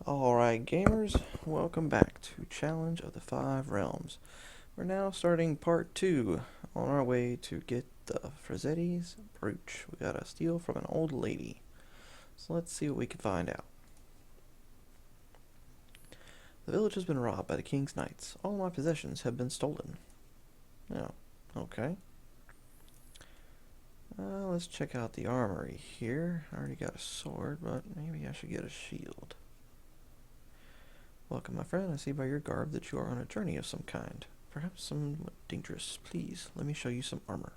Alright, gamers, welcome back to Challenge of the Five Realms. We're now starting part 2, on our way to get the Frazzetti's brooch. We gotta steal from an old lady. So let's see what we can find out. The village has been robbed by the king's knights. All my possessions have been stolen. Oh, okay. Let's check out the armory here. I already got a sword, but maybe I should get a shield. Welcome, my friend. I see by your garb that you are on a journey of some kind. Perhaps somewhat dangerous. Please, let me show you some armor.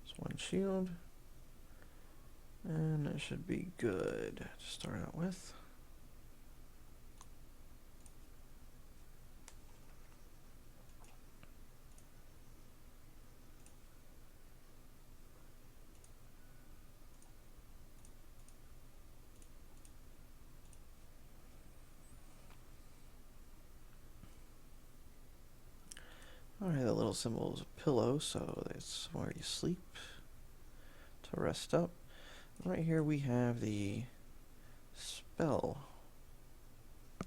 It's one shield. And it should be good to start out with. Alright, that little symbol is a pillow, so that's where you sleep to rest up. Right here we have the spell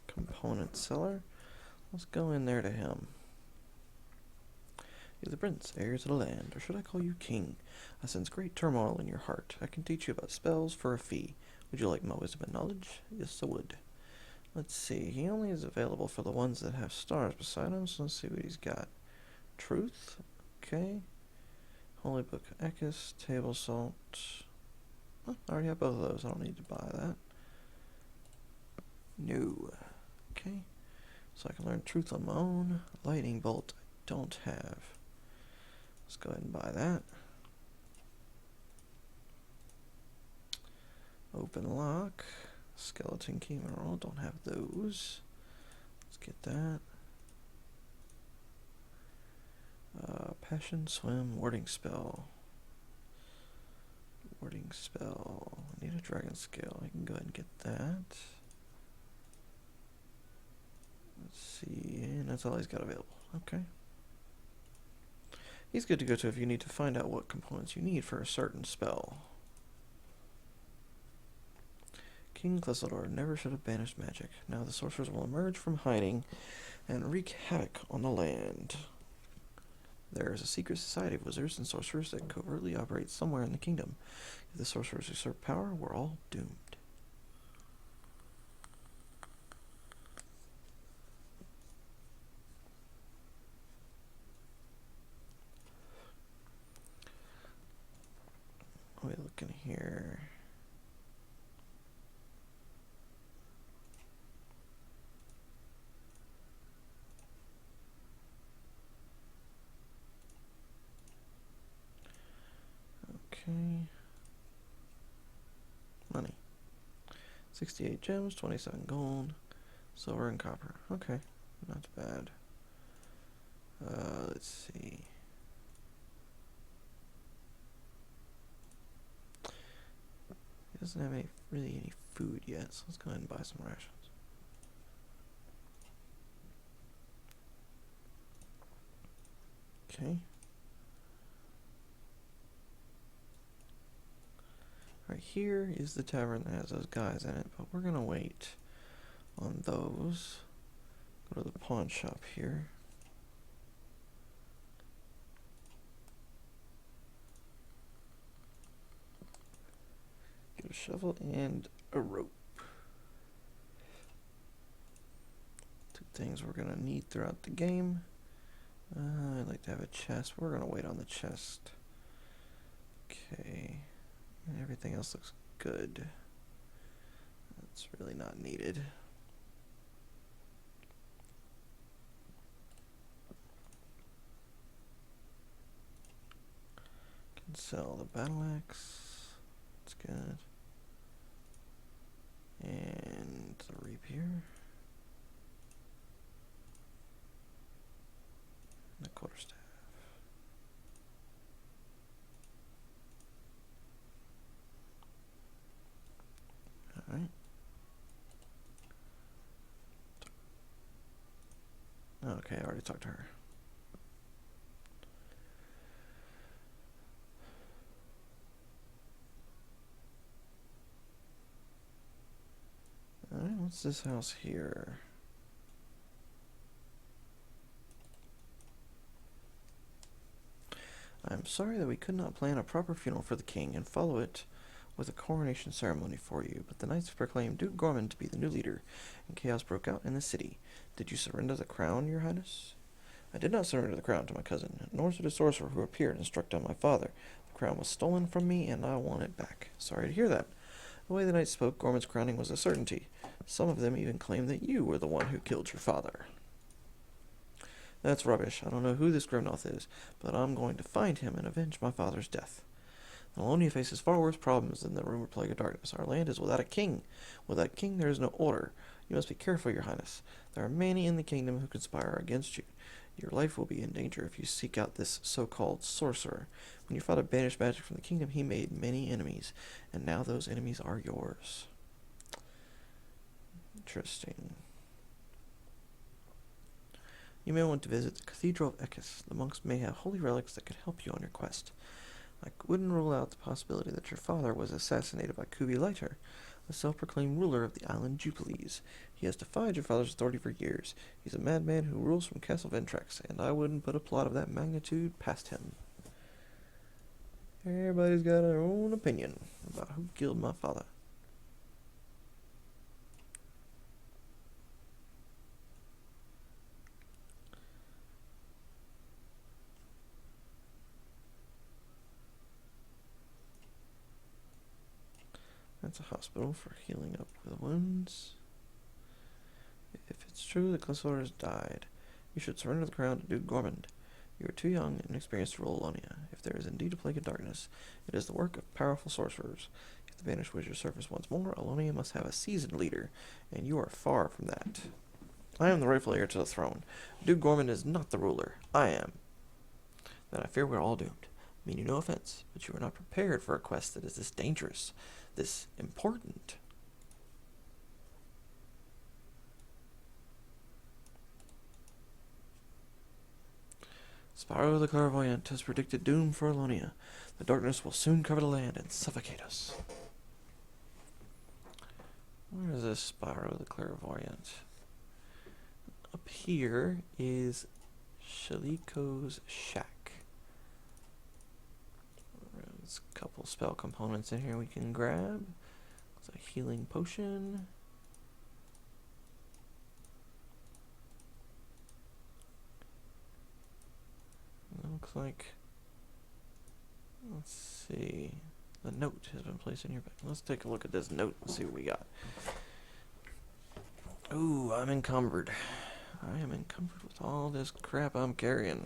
component seller. Let's go in there to him. You're the prince, heir to the land, or should I call you king? I sense great turmoil in your heart. I can teach you about spells for a fee. Would you like my wisdom and knowledge? Yes, I would. Let's see, he only is available for the ones that have stars beside him, so let's see what he's got. Truth, okay. Holy Book of Ekis, Table Salt. Oh, I already have both of those, I don't need to buy that. No. Okay, so I can learn Truth on my own. Lightning Bolt I don't have. Let's go ahead and buy that. Open Lock, Skeleton Key Mineral, don't have those. Let's get that. Passion Swim, Warding Spell. Warding Spell. I need a Dragon Scale. I can go ahead and get that. Let's see, and that's all he's got available. Okay. He's good to go to if you need to find out what components you need for a certain spell. King Clissador never should have banished magic. Now the sorcerers will emerge from hiding and wreak havoc on the land. There is a secret society of wizards and sorcerers that covertly operates somewhere in the kingdom. If the sorcerers usurp power, we're all doomed. What are we looking here? Okay. Money. 68 gems, 27 gold, silver and copper. Okay, not bad. Let's see. He doesn't have really any food yet, so let's go ahead and buy some rations. Okay. Right here is the tavern that has those guys in it, but we're gonna wait on those. Go to the pawn shop here. Get a shovel and a rope. Two things we're gonna need throughout the game. I'd like to have a chest. We're gonna wait on the chest. Okay. And everything else looks good. That's really not needed. Can sell the battle axe. That's good. And the rapier. And the quarterstaff. Alright. Okay, I already talked to her. What's this house here? I am sorry that we could not plan a proper funeral for the king and follow it with a coronation ceremony for you, but the knights proclaimed Duke Gorman to be the new leader, and chaos broke out in the city. Did you surrender the crown, your highness? I did not surrender the crown to my cousin, nor to the sorcerer who appeared and struck down my father. The crown was stolen from me, and I want it back. Sorry to hear that. The way the knights spoke, Gorman's crowning was a certainty. Some of them even claimed that you were the one who killed your father. That's rubbish. I don't know who this Grimnoth is, but I'm going to find him and avenge my father's death. Alonia faces far worse problems than the rumored plague of darkness. Our land is without a king. Without a king, there is no order. You must be careful, your highness. There are many in the kingdom who conspire against you. Your life will be in danger if you seek out this so-called sorcerer. When your father banished magic from the kingdom, he made many enemies, and now those enemies are yours. Interesting. You may want to visit the Cathedral of Ekis. The monks may have holy relics that could help you on your quest. I wouldn't rule out the possibility that your father was assassinated by Kubi Lighter, the self-proclaimed ruler of the island Jubilees. He has defied your father's authority for years. He's a madman who rules from Castle Ventrex, and I wouldn't put a plot of that magnitude past him. Everybody's got their own opinion about who killed my father. That's a hospital for healing up with wounds. If it's true that Clasores died, you should surrender the crown to Duke Gormand. You are too young and inexperienced to rule Alonia. If there is indeed a plague of darkness, it is the work of powerful sorcerers. If the banished wizard surface once more, Alonia must have a seasoned leader, and you are far from that. I am the rightful heir to the throne. Duke Gormand is not the ruler. I am. Then I fear we're all doomed. I mean you no offense, but you are not prepared for a quest that is this dangerous, this important. Spyro the Clairvoyant has predicted doom for Alonia. The darkness will soon cover the land and suffocate us. Where is this Spyro the Clairvoyant? Up here is Shaliko's shack. There's a couple spell components in here we can grab. There's a healing potion. It looks like, let's see, the note has been placed in your bag. Let's take a look at this note and see what we got. Ooh, I'm encumbered. I am encumbered with all this crap I'm carrying.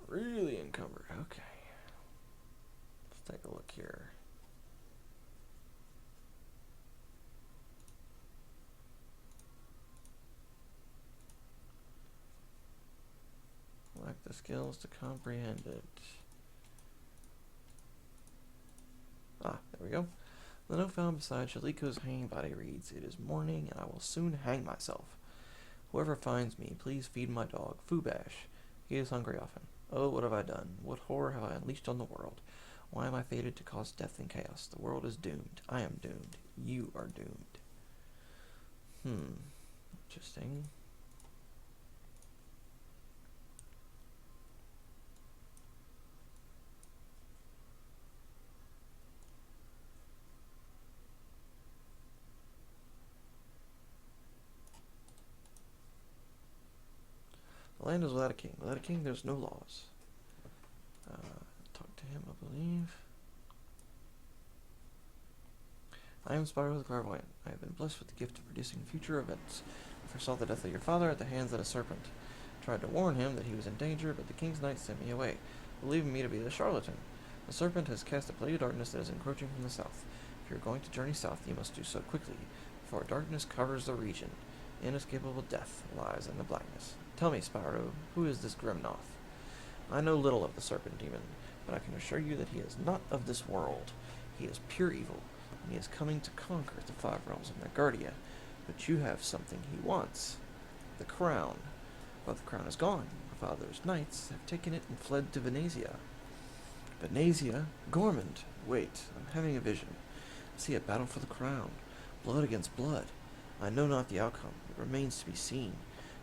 Really encumbered. Okay. Let's take a look here. Lack the skills to comprehend it. Ah, there we go. The note found beside Shaliko's hanging body reads, "It is morning, and I will soon hang myself. Whoever finds me, please feed my dog, Fubash. He is hungry often. Oh, what have I done? What horror have I unleashed on the world? Why am I fated to cause death and chaos? The world is doomed. I am doomed. You are doomed." Interesting. The land is without a king. Without a king, there's no laws. Talk to him, I believe. I am Spyro the Clairvoyant. I have been blessed with the gift of predicting future events. I foresaw the death of your father at the hands of a serpent. I tried to warn him that he was in danger, but the king's knights sent me away, believing me to be a charlatan. The serpent has cast a plague of darkness that is encroaching from the south. If you are going to journey south, you must do so quickly, before darkness covers the region. Inescapable death lies in the blackness. Tell me, Spyro, who is this Grimnoth? I know little of the serpent demon, but I can assure you that he is not of this world. He is pure evil, and he is coming to conquer the 5 realms of Megardia. But you have something he wants. The crown. Well, the crown is gone. My father's knights have taken it and fled to Venezia. Venezia? Gormand! Wait, I'm having a vision. I see a battle for the crown. Blood against blood. I know not the outcome. It remains to be seen.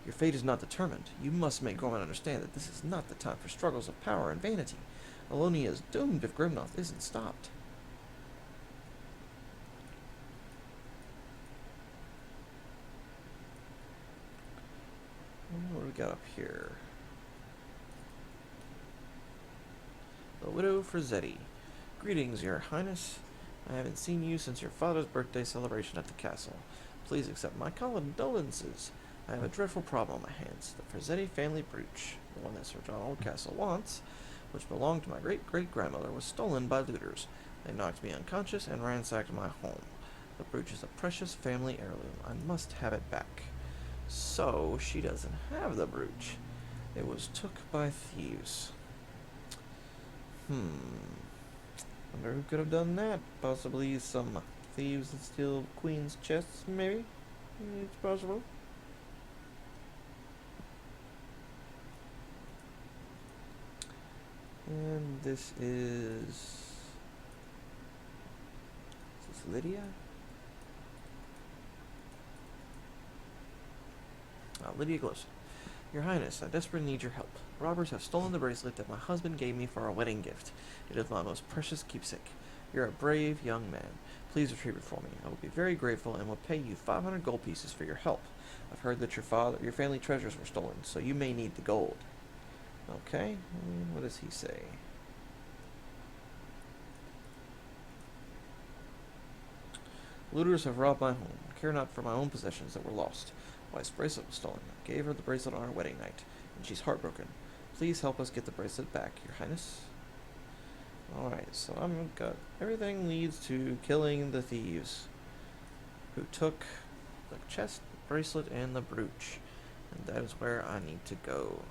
Your fate is not determined. You must make Gorman understand that this is not the time for struggles of power and vanity. Alonia is doomed if Grimnoth isn't stopped. What do we got up here? The Widow Frizzetti. Greetings, Your Highness. I haven't seen you since your father's birthday celebration at the castle. Please accept my condolences. I have a dreadful problem on my hands. The Frizzetti family brooch, the one that Sir John Oldcastle wants, which belonged to my great-great-grandmother, was stolen by looters. They knocked me unconscious and ransacked my home. The brooch is a precious family heirloom. I must have it back. So, she doesn't have the brooch. It was took by thieves. Wonder who could have done that? Possibly some thieves that steal queen's chests, maybe? It's possible. And this is Lydia? Lydia Gloss. Your Highness, I desperately need your help. Robbers have stolen the bracelet that my husband gave me for our wedding gift. It is my most precious keepsake. You're a brave young man. Please retrieve it for me. I will be very grateful and will pay you 500 gold pieces for your help. I've heard that your family treasures were stolen, so you may need the gold. Okay, what does he say? Looters have robbed my home. I care not for my own possessions that were lost. Wife's bracelet was stolen. I gave her the bracelet on our wedding night, and she's heartbroken. Please help us get the bracelet back, Your Highness. Alright, so I've got everything leads to killing the thieves who took the chest, the bracelet, and the brooch. And that is where I need to go.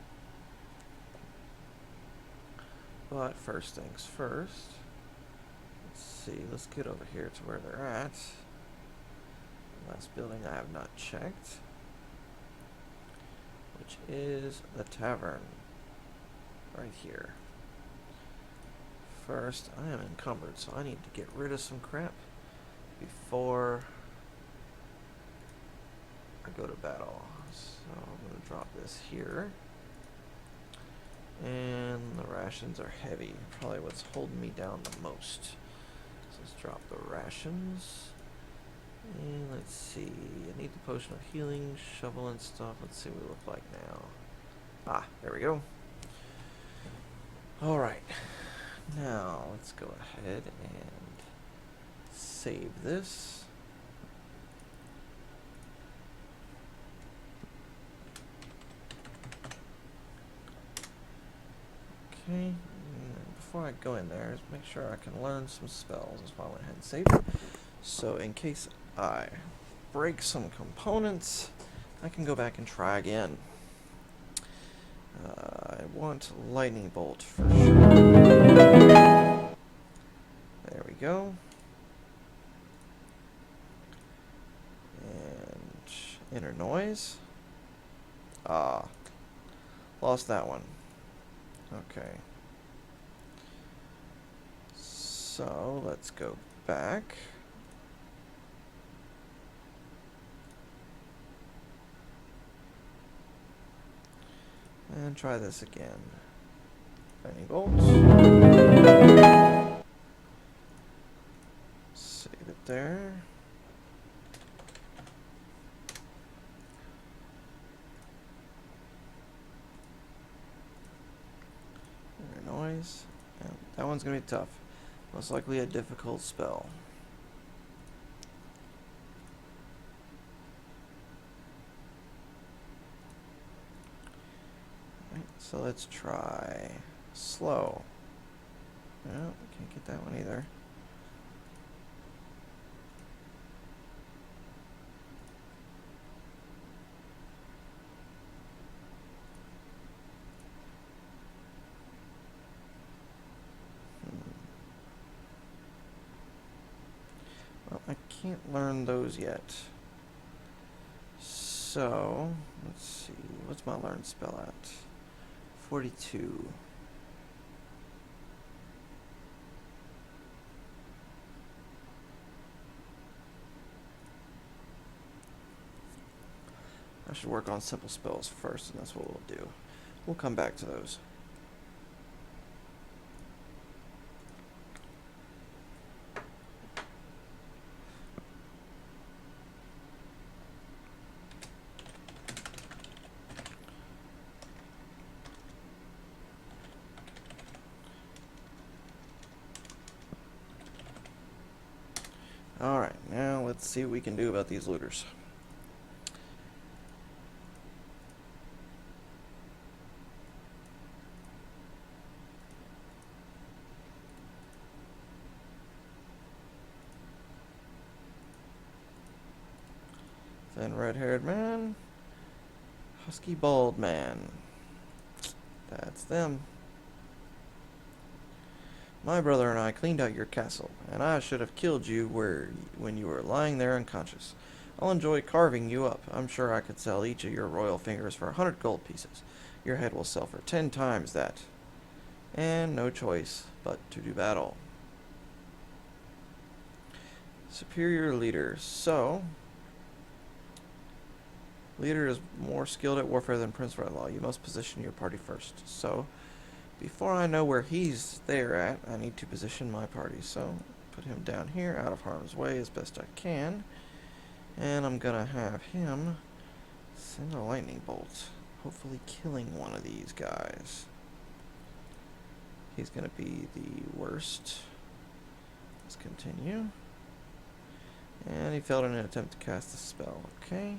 But first things first. Let's see, let's get over here to where they're at. Last building I have not checked, which is the tavern. Right here. First, I am encumbered, so I need to get rid of some crap before I go to battle. So I'm going to drop this here. And the rations are heavy. Probably what's holding me down the most. So let's drop the rations. And let's see. I need the potion of healing, shovel and stuff. Let's see what we look like now. Ah, there we go. Alright. Now, let's go ahead and save this. Okay, and before I go in there, just make sure I can learn some spells. That's why I went ahead and saved it. So, in case I break some components, I can go back and try again. I want lightning bolt for sure. There we go. And inner noise. Ah, lost that one. Okay. So let's go back. And try this again. Lightning bolts. Save it there. Inner noise. Yeah, that one's gonna be tough. Most likely a difficult spell. So let's try slow. No, can't get that one either. Well, I can't learn those yet. So, let's see. What's my learn spell at? 42. I should work on simple spells first, and that's what we'll do. We'll come back to those. Alright, now let's see what we can do about these looters. Thin red-haired man. Husky bald man. That's them. My brother and I cleaned out your castle, and I should have killed you when you were lying there unconscious. I'll enjoy carving you up. I'm sure I could sell each of your royal fingers for 100 gold pieces. Your head will sell for 10 times that. And no choice but to do battle. Superior leader. So, leader is more skilled at warfare than Prince Redlaw. You must position your party first. So, before I know where he's there at, I need to position my party. So, put him down here, out of harm's way as best I can. And I'm gonna have him send a lightning bolt, hopefully killing one of these guys. He's gonna be the worst. Let's continue. And he failed in an attempt to cast the spell. Okay.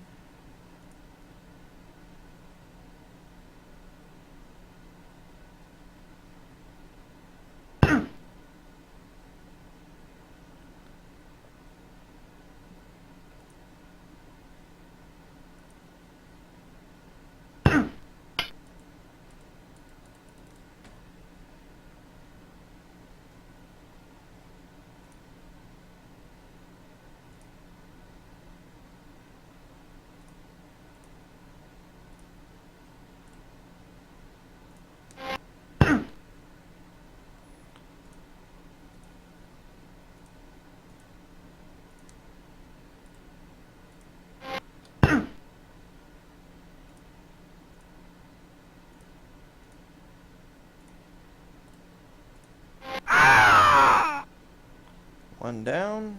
One down.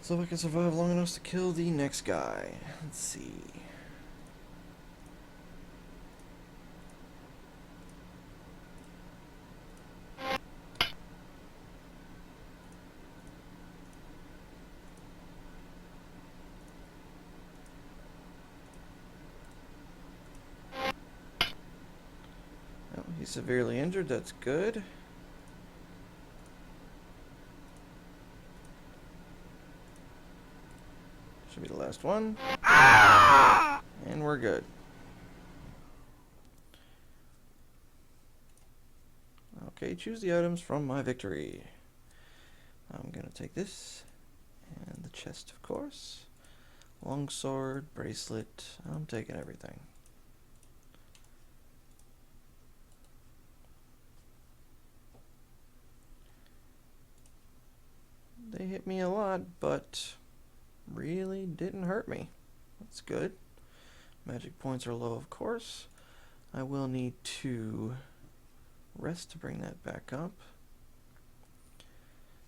So I can survive long enough to kill the next guy. Let's see. Oh, he's severely injured. That's good. Should be the last one. And we're good. Okay, choose the items from my victory. I'm gonna take this. And the chest, of course. Longsword, bracelet. I'm taking everything. They hit me a lot, but really didn't hurt me. That's good. Magic points are low, of course. I will need to rest to bring that back up.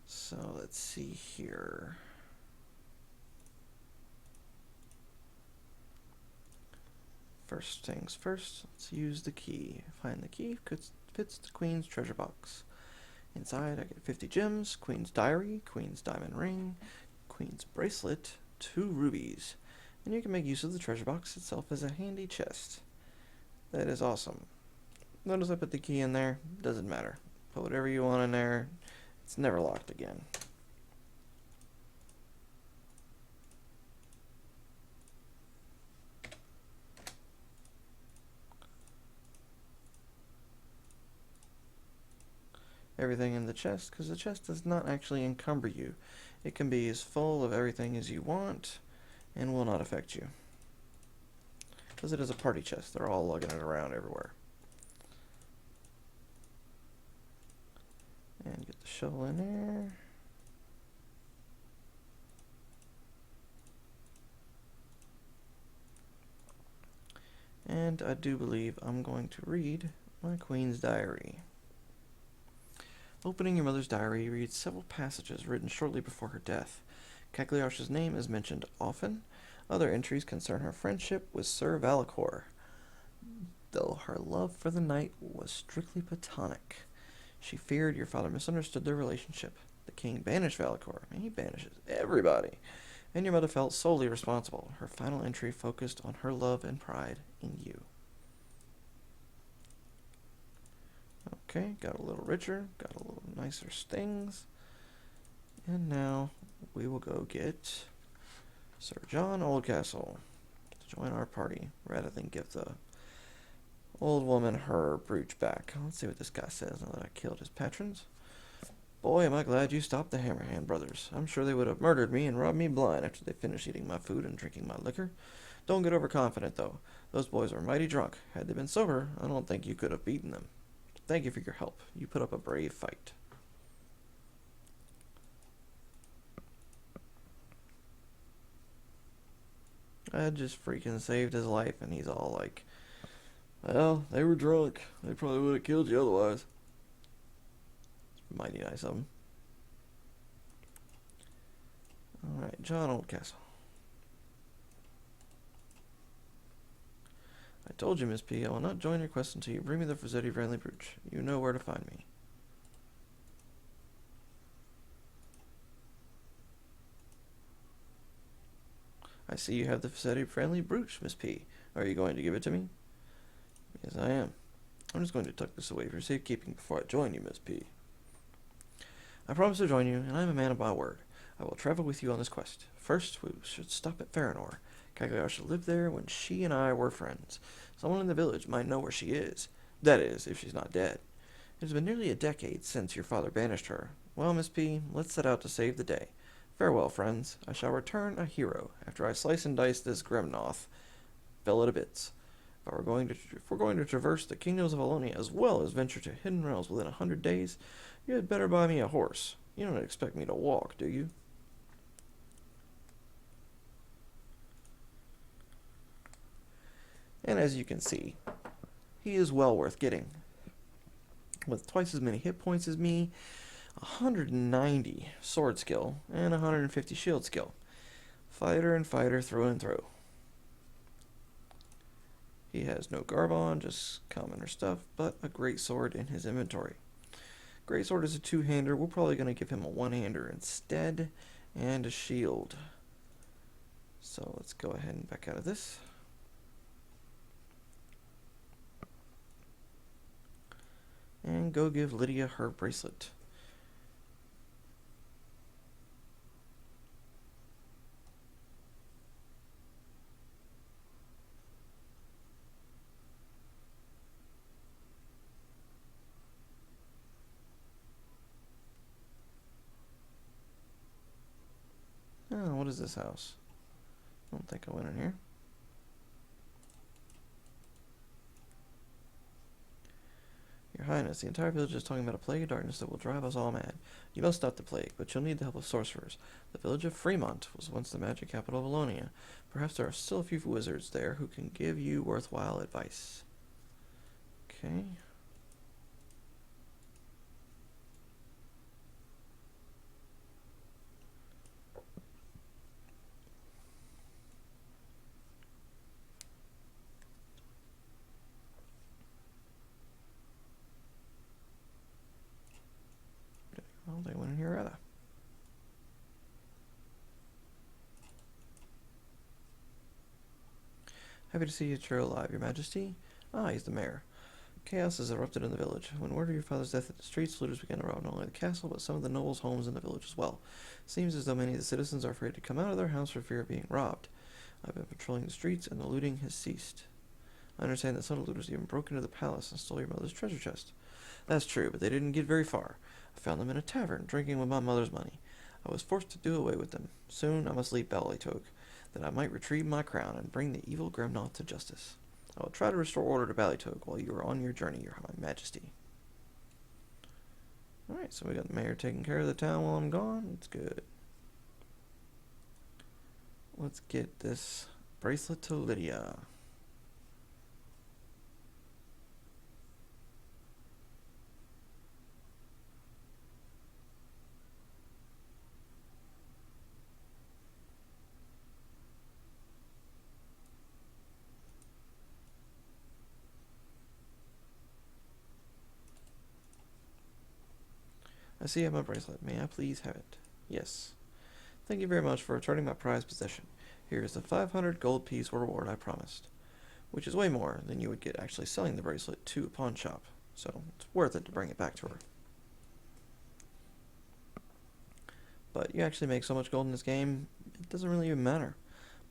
So let's see here. First things first, let's use the key. Find the key, fits the Queen's treasure box. Inside I get 50 gems, Queen's diary, Queen's diamond ring, Queen's bracelet, 2 rubies. And you can make use of the treasure box itself as a handy chest. That is awesome. Notice I put the key in there, doesn't matter. Put whatever you want in there, it's never locked again. Everything in the chest, because the chest does not actually encumber you. It can be as full of everything as you want and will not affect you. Because it is a party chest, they're all lugging it around everywhere. And get the shovel in there. And I do believe I'm going to read my queen's diary. Opening your mother's diary, you read several passages written shortly before her death. Cagliostre's name is mentioned often. Other entries concern her friendship with Sir Valakor, though her love for the knight was strictly platonic. She feared your father misunderstood their relationship. The king banished Valakor. He banishes everybody. And your mother felt solely responsible. Her final entry focused on her love and pride in you. Okay, got a little richer, got a little nicer stings. And now we will go get Sir John Oldcastle to join our party, rather than give the old woman her brooch back. Let's see what this guy says now that I killed his patrons. Boy, am I glad you stopped the Hammerhand brothers. I'm sure they would have murdered me and robbed me blind after they finished eating my food and drinking my liquor. Don't get overconfident, though. Those boys are mighty drunk. Had they been sober, I don't think you could have beaten them. Thank you for your help. You put up a brave fight. I just freaking saved his life, and he's all like, well, they were drunk. They probably would have killed you otherwise. It's mighty nice of them. Alright, John Oldcastle. I told you, Miss P, I will not join your quest until you bring me the Frazzetti friendly brooch. You know where to find me. I see you have the Frazzetti friendly brooch, Miss P. Are you going to give it to me? Yes, I am. I'm just going to tuck this away for safekeeping before I join you, Miss P. I promise to join you, and I am a man of my word. I will travel with you on this quest. First, we should stop at Farinor. Cagliostro lived there when she and I were friends. Someone in the village might know where she is. That is, if she's not dead. It has been nearly a decade since your father banished her. Well, Miss P, let's set out to save the day. Farewell, friends. I shall return a hero after I slice and dice this Gremnoth. Fell to bits. If we're going to traverse the kingdoms of Alonia as well as venture to hidden realms within 100 days, you had better buy me a horse. You don't expect me to walk, do you? And as you can see, he is well worth getting. With twice as many hit points as me, 190 sword skill, and 150 shield skill. Fighter and fighter through and through. He has no garb on, just commoner stuff, but a great sword in his inventory. Great sword is a two-hander. We're probably going to give him a one-hander instead, and a shield. So let's go ahead and back out of this. And go give Lydia her bracelet. Oh, what is this house? I don't think I went in here. Your Highness, the entire village is talking about a plague of darkness that will drive us all mad. You must stop the plague, but you'll need the help of sorcerers. The village of Fremont was once the magic capital of Alonia. Perhaps there are still a few wizards there who can give you worthwhile advice. Okay. Well, they went in here rather. Happy to see you two alive, Your Majesty. Ah, he's the mayor. Chaos has erupted in the village. When word of your father's death hit the streets, looters began to rob not only the castle, but some of the nobles' homes in the village as well. Seems as though many of the citizens are afraid to come out of their house for fear of being robbed. I've been patrolling the streets, and the looting has ceased. I understand that some looters even broke into the palace and stole your mother's treasure chest. That's true, but they didn't get very far. I found them in a tavern, drinking with my mother's money. I was forced to do away with them. Soon I must leave Ballytoke, that I might retrieve my crown and bring the evil Gremnoth to justice. I will try to restore order to Ballytoke while you are on your journey, Your Majesty. Alright, so we got the mayor taking care of the town while I'm gone. It's good. Let's get this bracelet to Lydia. I see you have my bracelet. May I please have it? Yes. Thank you very much for returning my prized possession. Here is the 500 gold piece reward I promised, which is way more than you would get actually selling the bracelet to a pawn shop, so it's worth it to bring it back to her. But you actually make so much gold in this game, it doesn't really even matter,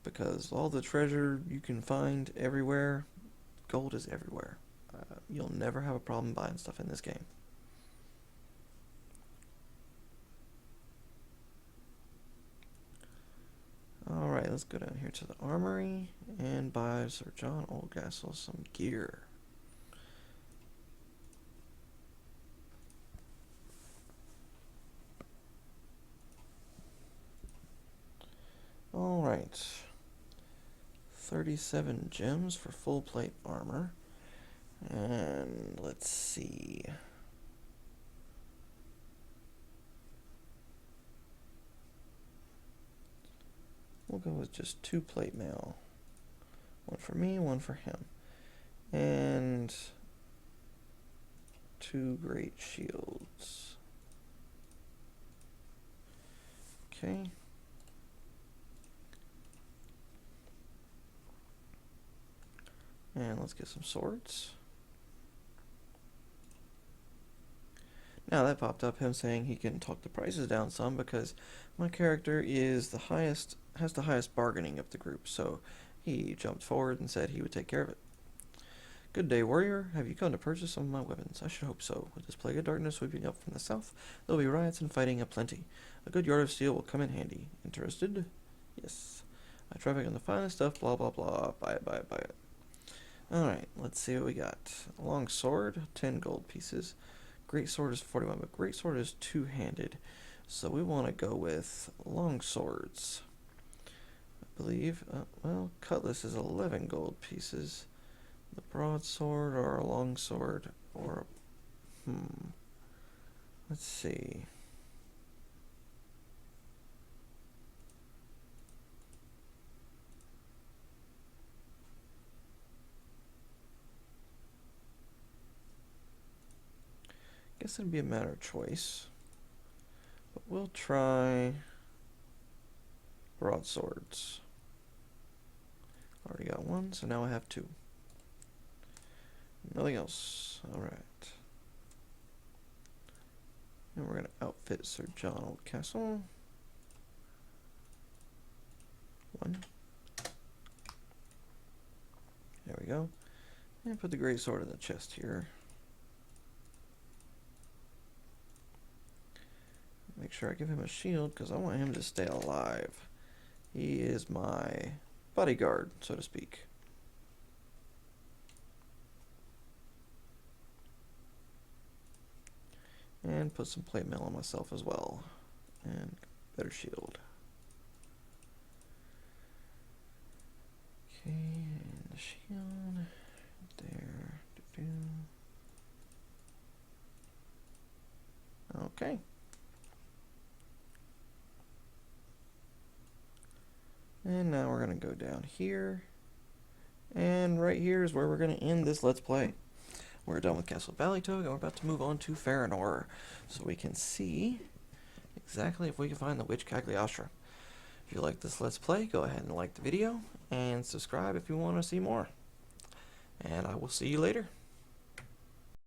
because all the treasure you can find everywhere, gold is everywhere. You'll never have a problem buying stuff in this game. Alright, let's go down here to the armory and buy Sir John Oldcastle some gear. Alright. 37 gems for full plate armor. And let's see. We'll go with just 2 plate mail. One for me, one for him. And 2 great shields. Okay. And let's get some swords. Now that popped up him saying he can talk the prices down some because my character is has the highest bargaining of the group, so he jumped forward and said he would take care of it. Good day, warrior. Have you come to purchase some of my weapons? I should hope so. With this plague of darkness sweeping up from the south, there will be riots and fighting aplenty. A good yard of steel will come in handy. Interested? Yes. I traffic in the finest stuff, blah blah blah. Buy it, buy it, buy it. Alright, let's see what we got. A long sword, 10 gold pieces. Great sword is 41, but great sword is two-handed. So we want to go with long swords. I believe, well, cutlass is 11 gold pieces. The broadsword or a long sword or let's see. Guess it'd be a matter of choice. But we'll try broadswords. Already got one, so now I have 2. Nothing else. Alright. And we're going to outfit Sir John Oldcastle. 1. There we go. And put the great sword in the chest here. Make sure I give him a shield because I want him to stay alive. He is my bodyguard, so to speak. And put some plate mail on myself as well. And better shield. Okay, and the shield. There. Okay. And now we're going to go down here. And right here is where we're going to end this Let's Play. We're done with Castle Ballytogue, and we're about to move on to Farinor, so we can see exactly if we can find the Witch Cagliostro. If you like this Let's Play, go ahead and like the video, and subscribe if you want to see more. And I will see you later.